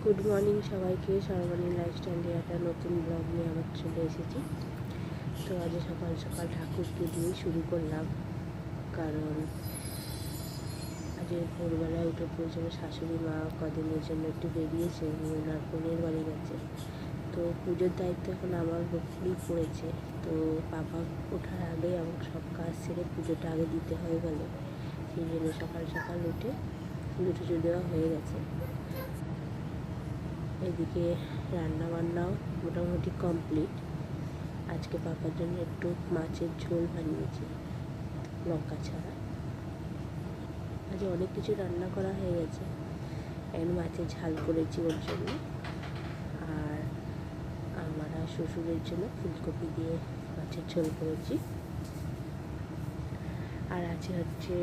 Good morning সবাইকে। সর্বমণি লাইফস্টাইলে একটা নতুন ব্লগ নিয়ে আবার চলে এসেছি। তো আজ সকাল সকাল ঠাকুরকে দিয়ে শুরু করলাম, কারণ আজ ভোরবেলায় উঠে পড়েছিল শাশুড়ি মা কদিনের জন্য একটু বেরিয়েছে, ওনার বোনের বাড়ি গেছে। তো পুজোর দায়িত্ব এখন আমার উপরেই পড়েছে। তো বাবা ওঠার আগে আমার সব কাজ সেরে পুজোটা আগে দিতে হয় বলে, সেই জন্য সকাল সকাল উঠে পুজো টুজো দেওয়া হয়ে গেছে। এদিকে রান্না বান্নাও মোটামুটি কমপ্লিট। আজকে পাপার জন্য একটু মাছের ঝোল বানিয়েছি লঙ্কা ছাড়া। আজ অনেক কিছু রান্না করা হয়ে গেছে। এখন মাছের ঝাল করেছি ওর জন্য, আর আমার আর শ্বশুরের জন্য ফুলকপি দিয়ে মাছের ঝোল করেছি। আর আছে হচ্ছে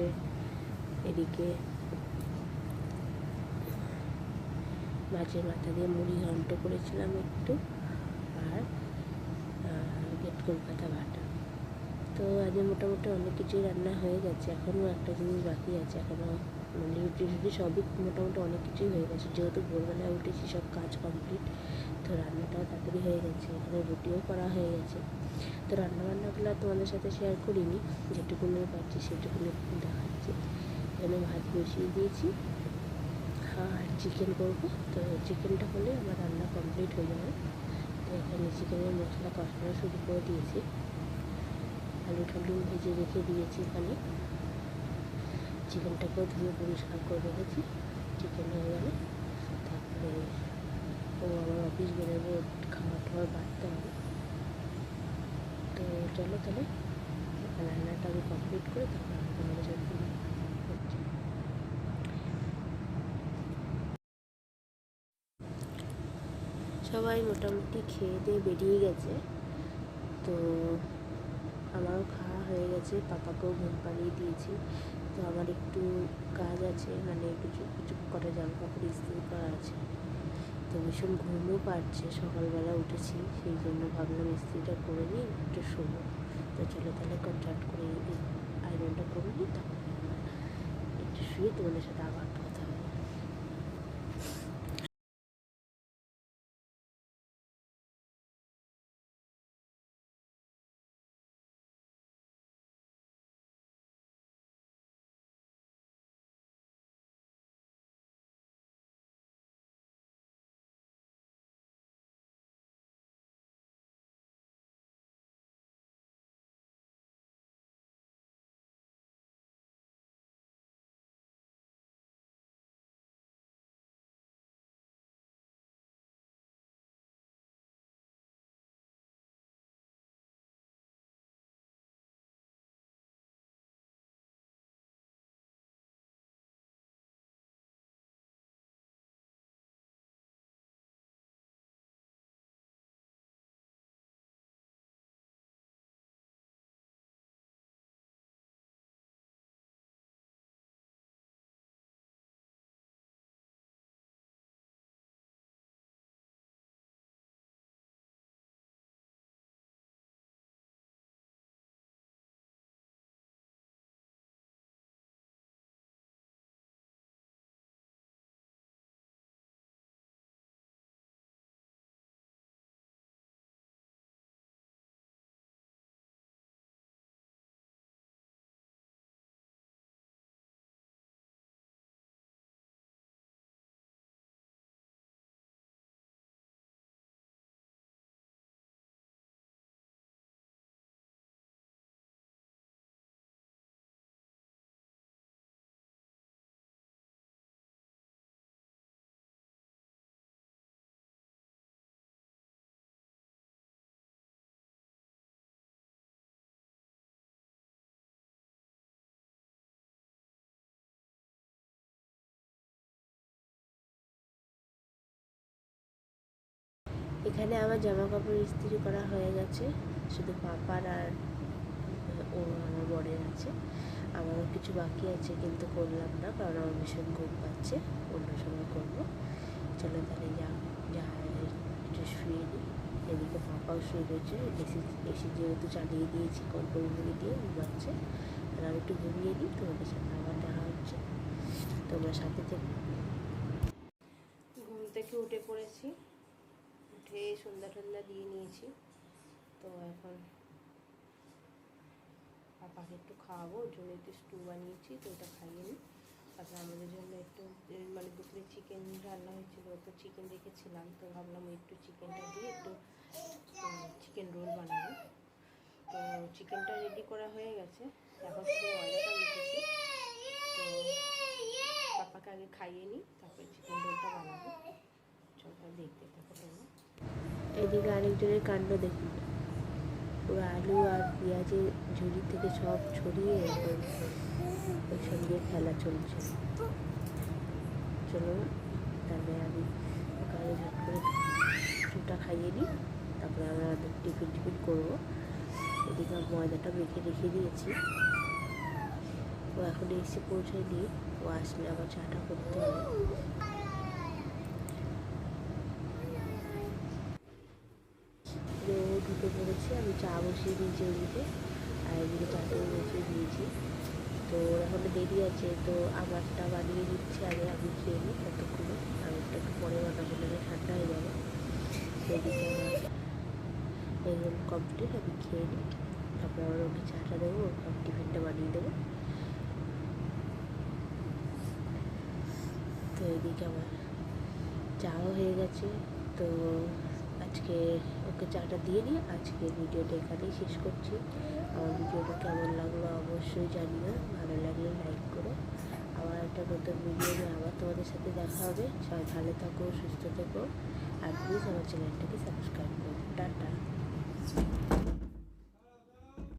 এদিকে মাছের মাথা দিয়ে মুড়ি ঘন্ট করেছিলাম একটু, আর গেট কলকাতা বাটা। তো আজ মোটামুটি অনেক কিছুই রান্না হয়ে গেছে। এখনও একটা জিনিস বাকি আছে, এখনও মানে রুটি সবই মোটামুটি অনেক কিছুই হয়ে গেছে। যেহেতু ভোরবেলায় উঠেছি, সব কাজ কমপ্লিট, তো রান্নাটাও তাড়াতাড়ি হয়ে গেছে। এখানে রুটিও করা হয়ে গেছে। তো রান্নাবান্নাগুলো তোমাদের সাথে শেয়ার করিনি, যেটুকুনি পাচ্ছি সেটুকুনি দেখাচ্ছি। এখানে ভাত বসিয়ে দিয়েছি আর চিকেন করবো। তো চিকেনটা হলে আমার রান্না কমপ্লিট হয়ে যাবে। তো এখানে চিকেনের মশলা কষানো শুরু করে দিয়েছি, আলু টালু ভেজে রেখে দিয়েছি। এখানে চিকেনটাকেও ধুয়ে পরিষ্কার করে রেখেছি। চিকেন হয়ে গেলে তারপরে ও আমার অফিস বেরোবে, খাবার টাবার বাড়তে হবে। তো চলো তাহলে রান্নাটা আমি কমপ্লিট করে তারপর তোমাদের সাথে করছি। সবাই মোটামুটি খেয়ে দিয়ে বেরিয়ে গেছে। তো আমারও খাওয়া হয়ে গেছে, পাপাকেও ঘুম পাড়িয়ে দিয়েছি। তো আমার একটু কাজ আছে, মানে কিছু কিছু কটা জামা কাপড় ইস্ত্রি করা আছে। তো ভীষণ ঘুমও পাচ্ছে, সকালবেলা উঠেছি, সেই জন্য ভাবলাম ইস্ত্রিটা করে নিই, একটু শোবো। তো চলো তাহলে কনসার্ট করে আয়রনটা করে নিই, তখন একটু শুয়ে তোমাদের সাথে আবার কথা হবে। এখানে আমার জামা কাপড় ইস্ত্রি করা হয়ে গেছে, শুধু পাপার আর ও আমার বরের আছে। আমারও কিছু বাকি আছে, কিন্তু করলাম না, কারণ আমার ভীষণ ঘুম পাচ্ছে, অন্য সময় করবো। চলো তাহলে যা একটু শুয়ে নিই। এদিকে পাপাও শুয়ে রয়েছে, এসি যেহেতু চালিয়ে দিয়েছি কম্বল মুড়ি দিয়ে ঘুমাচ্ছে, আর আমি একটু ঘুমিয়ে নিই। তোমাদের সাথে আবার দেখা হচ্ছে, তোমরা সাথে থেকে। ঘুম থেকে উঠে পড়েছি, উঠে সন্ধ্যা টন্ধ্যা দিয়ে নিয়েছি। তো এখন পাপাকে একটু খাওয়াবো, ওর জন্য একটু স্টু বানিয়েছি, তো ওটা খাইয়ে নিই। তারপরে আমাদের জন্য একটু মানে দুপুরে চিকেন রান্না হয়েছিল, তো চিকেন রেখেছিলাম, তো ভাবলাম একটু চিকেনটা দিয়ে একটু চিকেন রোল বানাবো। তো চিকেনটা রেডি করা হয়ে গেছে, এখন শুধু ময়দাটা রেখেছি। তো পাপাকে আগে খাইয়ে নিই, তারপরে চিকেন রোলটা বানাবো। চলটা দেখতে থাকো তোমরা। এদিকে আরেকজনের কাণ্ড দেখুন, পুরো আলু আর পেঁয়াজের ঝুড়ি থেকে সব ছড়িয়ে ওই সব দিয়ে খেলা চলছে। চলো তারপরে আমি ওকে ঝট করে চুটা খাইয়ে নিই, তারপরে আমরা টিফিন করবো। এদিকে ময়দাটা মেখে রেখে দিয়েছি, ও এখন এসে পৌঁছায় নিয়ে, ও আসলে আবার চাটা করতে হবে। ও ঢুকে পড়েছে, আমি চা বসিয়ে দিয়েছি ওদিকে, আর এদিকে চাটাও বসিয়ে দিয়েছি। তো এখনও দেরি আছে, তো আমারটা বানিয়ে দিচ্ছি আগে, আমি খেয়ে নিই ততক্ষণে। আমারটা একটু পরে বানাবো, না ঠান্ডা হয়ে যাবে। সেদিকে আমার এগুলো কমপ্লিট, আমি খেয়ে নিই, তারপরে আবার ওকে চাটা দেবো, ওর টিফিনটা বানিয়ে দেবো। তো এদিকে আমার চাও হয়ে গেছে। তো আজকে ওকে চাটা দিয়ে নিই, আজকে ভিডিওটা এখানেই শেষ করছি। আমার ভিডিওটা কেমন লাগলো অবশ্যই জানিও, ভালো লাগলে লাইক করো। আবার একটা নতুন ভিডিও নিয়ে আবার তোমাদের সাথে দেখা হবে। সবাই ভালো থাকো, সুস্থ থেকো, আর প্লিজ আমার চ্যানেলটাকে সাবস্ক্রাইব করো। টাটা।